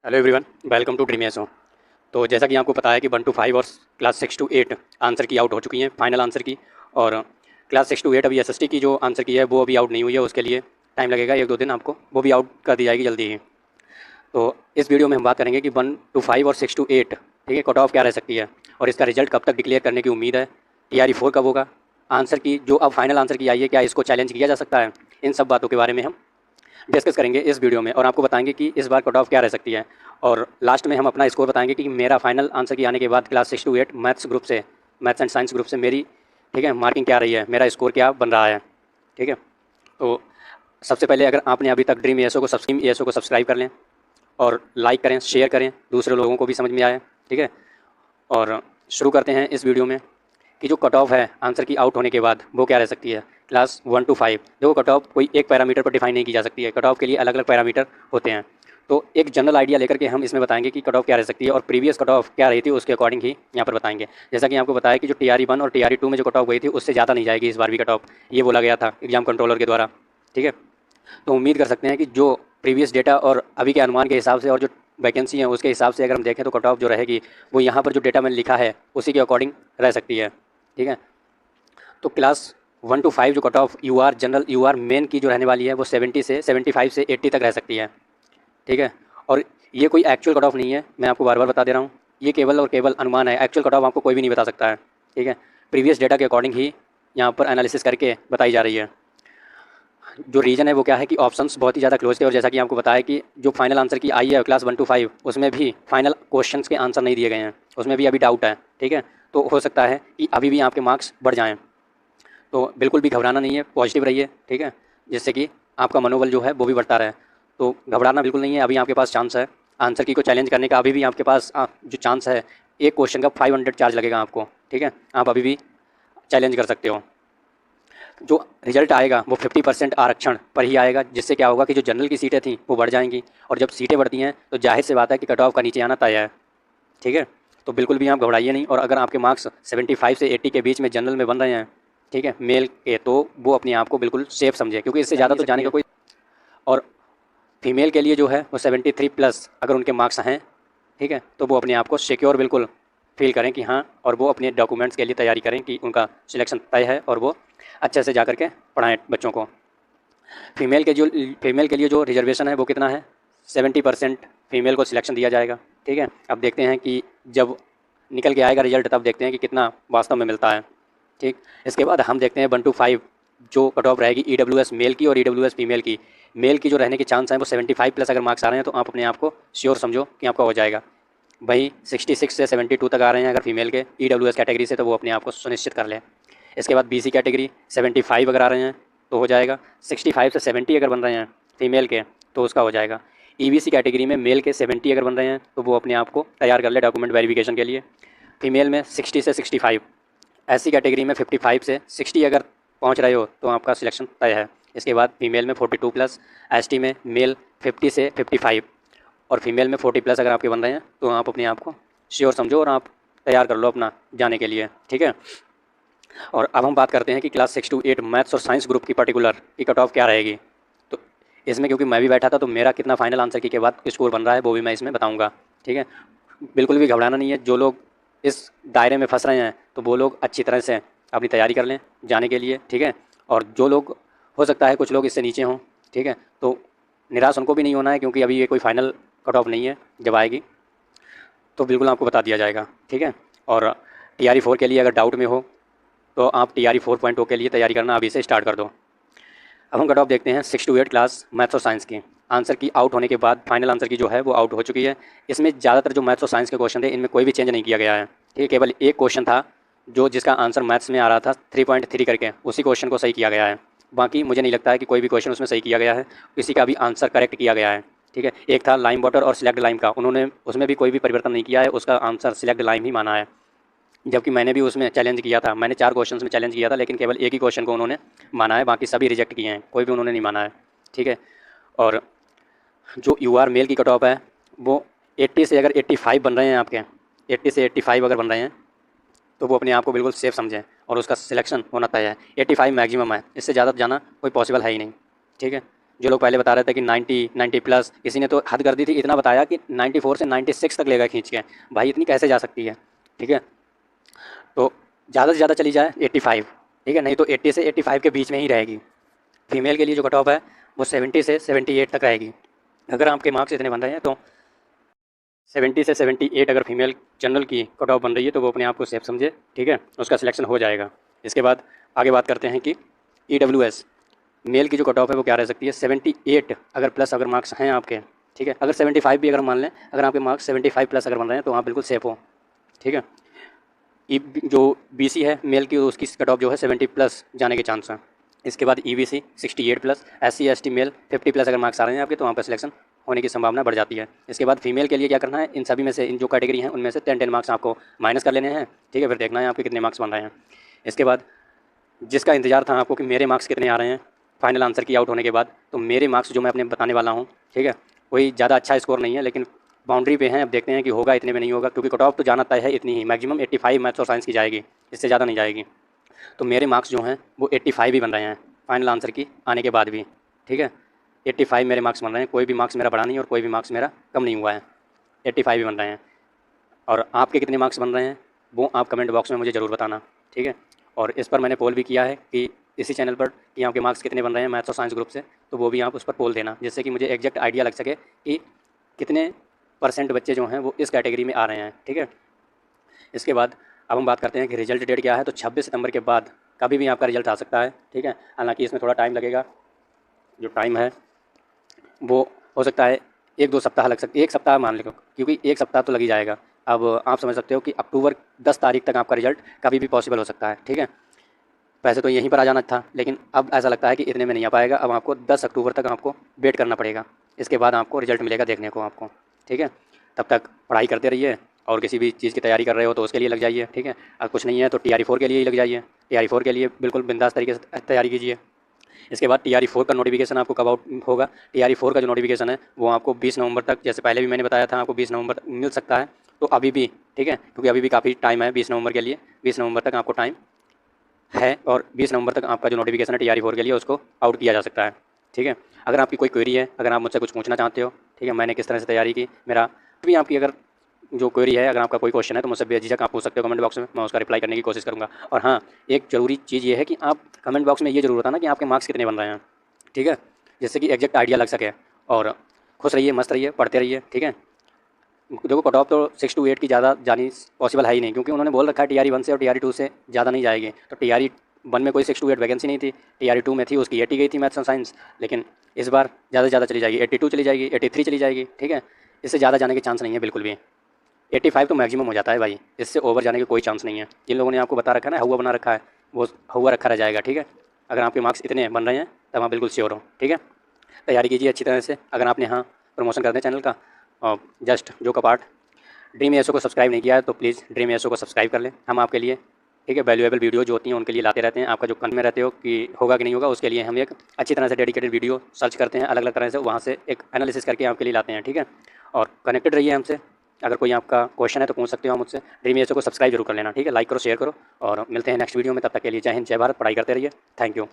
Hello everyone, welcome to dream एसो। तो जैसा कि आपको पता है कि 1 to 5 और क्लास 6 to 8 आंसर की आउट हो चुकी हैं, फाइनल आंसर की। और क्लास 6 to 8 अभी एसएसटी की जो आंसर की है वो अभी आउट नहीं हुई है, उसके लिए टाइम लगेगा 1-2 दिन, आपको वो भी आउट कर दी जाएगी जल्दी ही। तो इस वीडियो में हम बात करेंगे कि 1 to 5 और 6 to 8 ठीक है, कट ऑफ क्या रह सकती है और इसका रिजल्ट कब तक डिक्लेयर करने की उम्मीद है, टीआरई 4 कब होगा, आंसर की जो अब फाइनल आंसर की आई है क्या इसको चैलेंज किया जा सकता है। इन सब बातों के बारे में हम डिस्कस करेंगे इस वीडियो में और आपको बताएंगे कि इस बार कट ऑफ क्या रह सकती है। और लास्ट में हम अपना स्कोर बताएंगे कि मेरा फाइनल आंसर की आने के बाद क्लास 6 to 8 मैथ्स ग्रुप से, मैथ्स एंड साइंस ग्रुप से मेरी ठीक है मार्किंग क्या रही है, मेरा स्कोर क्या बन रहा है। ठीक है, तो सबसे पहले अगर आपने अभी तक ड्रीम ESO को सब्सक्राइब कर लें और लाइक करें, शेयर करें, दूसरे लोगों को भी समझ में आए। ठीक है, और शुरू करते हैं इस वीडियो में कि जो कट ऑफ है आंसर की आउट होने के बाद वो क्या रह सकती है। क्लास 1 to 5 देखो, कट ऑफ कोई एक पैरामीटर पर डिफाइन नहीं की जा सकती है, कट ऑफ के लिए अलग अलग पैरामीटर होते हैं। तो एक जनरल आइडिया लेकर के हम इसमें बताएंगे कि कट ऑफ क्या रह सकती है और प्रीवियस कट ऑफ क्या रही थी उसके अकॉर्डिंग ही यहाँ पर बताएंगे। जैसा कि आपको बताया कि जो TRE 1 और TRE 2 में जो कट ऑफ गई थी उससे ज़्यादा नहीं जाएगी इस बार भी कट ऑफ, ये बोला गया था एग्जाम कंट्रोलर के द्वारा। ठीक है, तो उम्मीद कर सकते हैं कि जो प्रीवियस डेटा और अभी के अनुमान के हिसाब से और जो वैकेंसी है उसके हिसाब से अगर हम देखें तो कट ऑफ जो रहेगी वो यहाँ पर जो डेटा मैंने लिखा है उसी के अकॉर्डिंग रह सकती है। ठीक है, तो क्लास 1 to 5 जो cut off UR general UR main की जो रहने वाली है वो 70 से 75 से 80 तक रह सकती है। ठीक है, और ये कोई एक्चुअल कट ऑफ नहीं है, मैं आपको बार बार बता दे रहा हूँ, ये केवल और केवल अनुमान है, एक्चुअल कट ऑफ आपको कोई भी नहीं बता सकता है। ठीक है, प्रीवियस डेटा के अकॉर्डिंग ही यहाँ पर एनालिसिस करके बताई जा रही है। जो रीज़न है वो क्या है कि ऑप्शंस बहुत ही ज़्यादा क्लोज थे और जैसा कि आपको बताया कि जो फाइनल आंसर की आई है क्लास 1 to 5 उसमें भी फाइनल क्वेश्चंस के आंसर नहीं दिए गए हैं, उसमें भी अभी डाउट है। ठीक है, तो हो सकता है कि अभी भी आपके मार्क्स बढ़ जाएँ, तो बिल्कुल भी घबराना नहीं है, पॉजिटिव रहिए। ठीक है, जिससे कि आपका मनोबल जो है वो भी बढ़ता रहे। तो घबराना बिल्कुल नहीं है, अभी आपके पास चांस है आंसर की को चैलेंज करने का, अभी भी आपके पास जो चांस है, एक क्वेश्चन का 500 चार्ज लगेगा आपको। ठीक है, आप अभी भी चैलेंज कर सकते हो। जो रिजल्ट आएगा वो 50% आरक्षण पर ही आएगा, जिससे क्या होगा कि जो जनरल की सीटें थी वो बढ़ जाएंगी और जब सीटें बढ़ती हैं तो जाहिर सी बात है कि कट ऑफ का नीचे आना तय है। ठीक है, तो बिल्कुल भी आप घबराइए नहीं। और अगर आपके मार्क्स 75 से 80 के बीच में जनरल में बन रहे हैं, ठीक है, मेल के, तो वो अपने आप को बिल्कुल सेफ समझे, क्योंकि इससे ज़्यादा तो जाने का कोई। और फीमेल के लिए जो है वो 73 प्लस अगर उनके मार्क्स हैं, ठीक है, तो वो अपने आप को सिक्योर बिल्कुल फील करें कि हाँ, और वो अपने डॉक्यूमेंट्स के लिए तैयारी करें कि उनका सिलेक्शन तय है और वो अच्छे से जा कर के पढ़ाएँ बच्चों को। फीमेल के लिए जो रिजर्वेशन है वो कितना है, 70% फीमेल को सिलेक्शन दिया जाएगा। ठीक है, अब देखते हैं कि जब निकल के आएगा रिजल्ट तब देखते हैं कि कितना वास्तव में मिलता है। ठीक, इसके बाद हम देखते हैं 1 to 5 जो कट ऑफ रहेगी EWS मेल की और EWS फीमेल की। मेल की जो रहने के चांस हैं वो 75 प्लस अगर मार्क्स आ रहे हैं तो आप अपने आप को श्योर समझो कि आपका हो जाएगा। वहीं 66 से 72 तक आ रहे हैं अगर फीमेल के EWS कैटेगरी से, तो वो अपने आप को सुनिश्चित कर लें। इसके बाद BC कैटेगरी 75 अगर आ रहे हैं तो हो जाएगा। 65 से 70 अगर बन रहे हैं फीमेल के तो उसका हो जाएगा। EBC कैटेगरी में मेल के 70 अगर बन रहे हैं तो वो अपने आप को तैयार कर ले डॉक्यूमेंट वेरिफिकेशन के लिए। फीमेल में 60 से 65, ऐसी कैटेगरी में 55 से 60 अगर पहुंच रहे हो तो आपका सिलेक्शन तय है। इसके बाद फीमेल में 42 प्लस, ST में मेल 50 से 55 और फीमेल में 40 प्लस अगर आपके बन रहे हैं तो आप अपने आप को श्योर समझो और आप तैयार कर लो अपना जाने के लिए। ठीक है, और अब हम बात करते हैं कि क्लास 6 to 8 मैथ्स और साइंस ग्रुप की पर्टिकुलर की कट ऑफ क्या रहेगी। तो इसमें क्योंकि मैं भी बैठा था तो मेरा कितना फाइनल आंसर की के बाद स्कोर बन रहा है वो भी मैं इसमें बताऊँगा। ठीक है, बिल्कुल भी घबराना नहीं है। जो लोग इस दायरे में फंस रहे हैं तो वो लोग अच्छी तरह से अपनी तैयारी कर लें जाने के लिए। ठीक है, और जो लोग हो सकता है कुछ लोग इससे नीचे हों, ठीक है, तो निराश उनको भी नहीं होना है, क्योंकि अभी ये कोई फाइनल कट ऑफ नहीं है, जब आएगी तो बिल्कुल आपको बता दिया जाएगा। ठीक है, और TRE 4 के लिए अगर डाउट में हो तो आप TRE 4.0 के लिए तैयारी करना अभी से स्टार्ट कर दो। अब हम कट ऑफ देखते हैं 6 to 8 क्लास मैथ्स और साइंस की। आंसर की आउट होने के बाद फाइनल आंसर की जो है वो आउट हो चुकी है। इसमें ज़्यादातर जो मैथ्स और साइंस के क्वेश्चन थे इनमें कोई भी चेंज नहीं किया गया है। ठीक है, केवल एक क्वेश्चन था जो जिसका आंसर मैथ्स में आ रहा था 3.3 करके, उसी क्वेश्चन को सही किया गया है। बाकी मुझे नहीं लगता है कि कोई भी क्वेश्चन उसमें सही किया गया है, किसी का भी आंसर करेक्ट किया गया है। ठीक है, एक था लाइम वाटर और सिलेक्ट लाइम का, उन्होंने उसमें भी कोई भी परिवर्तन नहीं किया है, उसका आंसर सिलेक्ट लाइम ही माना है। जबकि मैंने भी उसमें चैलेंज किया था, मैंने 4 क्वेश्चन में चैलेंज किया था, लेकिन केवल एक ही क्वेश्चन को उन्होंने माना है, बाकी सभी रिजेक्ट किए हैं, कोई भी उन्होंने नहीं माना है। ठीक है, और जो UR मेल की कट ऑफ है वो 80 से अगर 85 बन रहे हैं आपके, 80 से 85 अगर बन रहे हैं तो वो अपने आप को बिल्कुल सेफ समझें और उसका सिलेक्शन होना तय है। 85 मैक्सिमम है, इससे ज़्यादा जाना कोई पॉसिबल है ही नहीं। ठीक है, जो लोग पहले बता रहे थे कि 90 प्लस, किसी ने तो हद कर दी थी, इतना बताया कि 94 से 96 तक लेगा खींच के। भाई इतनी कैसे जा सकती है, ठीक है। तो ज़्यादा से ज़्यादा चली जाए 85, ठीक है, नहीं तो 80 से 85 के बीच में ही रहेगी। फीमेल के लिए जो कट ऑफ है वो 70 से 78 तक रहेगी। अगर आपके मार्क्स इतने बन रहे हैं तो 70 से 78 अगर फीमेल जनरल की कट ऑफ बन रही है तो वो अपने आप को सेफ समझे, ठीक है, उसका सिलेक्शन हो जाएगा। इसके बाद आगे बात करते हैं कि EWS मेल की जो कट ऑफ है वो क्या रह सकती है, 78 अगर प्लस अगर मार्क्स हैं आपके, ठीक है। अगर 75 भी अगर मान लें, अगर आपके मार्क्स 75 प्लस अगर बन रहे हैं तो आप बिल्कुल सेफ हो, ठीक है। जो BC है मेल की, उसकी कट ऑफ जो है 70 प्लस जाने के चांस हैं। इसके बाद EBC 68 plus, SC ST male 50 plus अगर मार्क्स आ रहे हैं आपके तो वहाँ पर सिलेक्शन होने की संभावना बढ़ जाती है। इसके बाद फीमेल के लिए क्या करना है, इन सभी में से, इन जो कैटेगरी हैं उनमें से 10 मार्क्स आपको माइनस कर लेने हैं, ठीक है। फिर देखना है आपके कितने मार्क्स बन रहे हैं। इसके बाद जिसका इंतजार था आपको कि मेरे मार्क्स कितने आ रहे हैं फाइनल आंसर की आउट होने के बाद, तो मेरे मार्क्स जो मैं अपने बताने वाला हूँ, ठीक है, कोई ज़्यादा अच्छा स्कोर नहीं है, लेकिन बाउंड्री पे हैं। अब देखते हैं कि होगा इतने में नहीं होगा, क्योंकि कट ऑफ तो जाना तय है इतनी ही, मैक्सिमम 85 मैथ्स और साइंस की जाएगी, इससे ज़्यादा नहीं जाएगी। तो मेरे मार्क्स जो हैं वो 85 ही बन रहे हैं फाइनल आंसर की आने के बाद भी, ठीक है। 85 मेरे मार्क्स बन रहे हैं, कोई भी मार्क्स मेरा बढ़ा नहीं और कोई भी मार्क्स मेरा कम नहीं हुआ है, 85 ही बन रहे हैं। और आपके कितने मार्क्स बन रहे हैं वो आप कमेंट बॉक्स में मुझे ज़रूर बताना, ठीक है। और इस पर मैंने पोल भी किया है कि इसी चैनल पर कि आपके मार्क्स कितने बन रहे हैं मैथ्स और साइंस ग्रुप से, तो वो भी आप उस पर पोल देना, जिससे कि मुझे एग्जैक्ट आइडिया लग सके कि कितने % बच्चे जो हैं वो इस कैटेगरी में आ रहे हैं, ठीक है। इसके बाद अब हम बात करते हैं कि रिजल्ट डेट क्या है। तो 26 सितंबर के बाद कभी भी आपका रिजल्ट आ सकता है, ठीक है। हालांकि इसमें थोड़ा टाइम लगेगा, जो टाइम है वो हो सकता है 1-2 सप्ताह लग सकते, 1 सप्ताह मान लो, क्योंकि 1 सप्ताह तो लग ही जाएगा। अब आप समझ सकते हो कि अक्टूबर 10 तारीख तक आपका रिजल्ट कभी भी पॉसिबल हो सकता है, ठीक है। वैसे तो यहीं पर आ जाना था, लेकिन अब ऐसा लगता है कि इतने में नहीं आ पाएगा। अब आपको 10 अक्टूबर तक आपको वेट करना पड़ेगा, इसके बाद आपको रिजल्ट मिलेगा देखने को आपको, ठीक है। तब तक पढ़ाई करते रहिए, और किसी भी चीज़ की तैयारी कर रहे हो तो उसके लिए लग जाइए, ठीक है। अगर कुछ नहीं है तो TRE 4 के लिए ही लग जाइए, TRE 4 के लिए बिल्कुल बिंदास तरीके से तैयारी कीजिए। इसके बाद TRE 4 का नोटिफिकेशन आपको कब आउट होगा, TRE 4 का जो नोटिफिकेशन है वो आपको 20 नवंबर तक, जैसे पहले भी मैंने बताया था, आपको 20 नवंबर तक मिल सकता है। तो अभी भी, ठीक है, क्योंकि अभी भी काफ़ी टाइम है 20 नवंबर के लिए, 20 नवंबर तक आपको टाइम है, और 20 नवंबर तक आपका जो नोटिफिकेशन है TRE 4 के लिए उसको आउट किया जा सकता है, ठीक है। अगर आपकी कोई क्वेरी है, अगर आप मुझसे कुछ पूछना चाहते हो, ठीक है, मैंने किस तरह से तैयारी की, मेरा भी आपकी अगर जो क्वेरी है, अगर आपका कोई क्वेश्चन है तो मुझसे बेझिझक आप पूछ सकते हो कमेंट बॉक्स में, मैं उसका रिप्लाई करने की कोशिश करूँगा। और हाँ, एक ज़रूरी चीज़ ये है कि आप कमेंट बॉक्स में ये ज़रूर बताना कि आपके मार्क्स कितने बन रहे हैं, ठीक है, जिससे कि एग्जैक्ट आइडिया लग सके। और खुश रहिए, मस्त रहिए, पढ़ते रहिए, ठीक है। देखो कट ऑफ तो 6 to 8 की ज़्यादा जानी पॉसिबल है ही नहीं, क्योंकि उन्होंने बोल रखा है TRE 1 से और TRE 2 से ज़्यादा नहीं जाएगी। तो TRE 1 में कोई 6 to 8 वैकेंसी नहीं थी, TRE 2 में थी, उसकी 80 गई थी मैथ्स और साइंस, लेकिन इस बार ज़्यादा से ज़्यादा चली जाएगी, 82 चली जाएगी, 83 चली जाएगी, ठीक है। इससे ज़्यादा जाने के चांस नहीं है बिल्कुल भी। 85 तो मैक्सिमम हो जाता है भाई, इससे ओवर जाने की कोई चांस नहीं है। जिन लोगों ने आपको बता रखा है ना, हुआ बना रखा है, वो हुआ रखा रह जाएगा, ठीक है। अगर आपके मार्क्स इतने बन रहे हैं तब आप बिल्कुल श्योर हो, ठीक है। तैयारी कीजिए अच्छी तरह से। अगर आपने हाँ प्रमोशन कर दें चैनल का, और जस्ट जो कपार्ट ड्रीम एसओ को सब्सक्राइब नहीं किया है तो प्लीज़ ड्रीम एसओ को सब्सक्राइब कर लें। हम आपके लिए, ठीक है, वैल्यूएबल वीडियो जो होती हैं उनके लिए लाते रहते हैं। आपका जो कन में रहते हो कि होगा कि नहीं होगा, उसके लिए हम एक अच्छी तरह से डेडिकेटेड वीडियो सर्च करते हैं अलग अलग तरह से, वहाँ से एक एनालिसिस करके आपके लिए लाते हैं, ठीक है। और कनेक्टेड रहिए हमसे। अगर कोई आपका क्वेश्चन है तो पूछ सकते हो आप मुझसे। ड्रीम एसओ को सब्सक्राइब जरूर कर लेना, ठीक है, लाइक करो, शेयर करो, और मिलते हैं नेक्स्ट वीडियो में। तब तक के लिए जय हिंद, जय भारत, पढ़ाई करते रहिए। Thank you.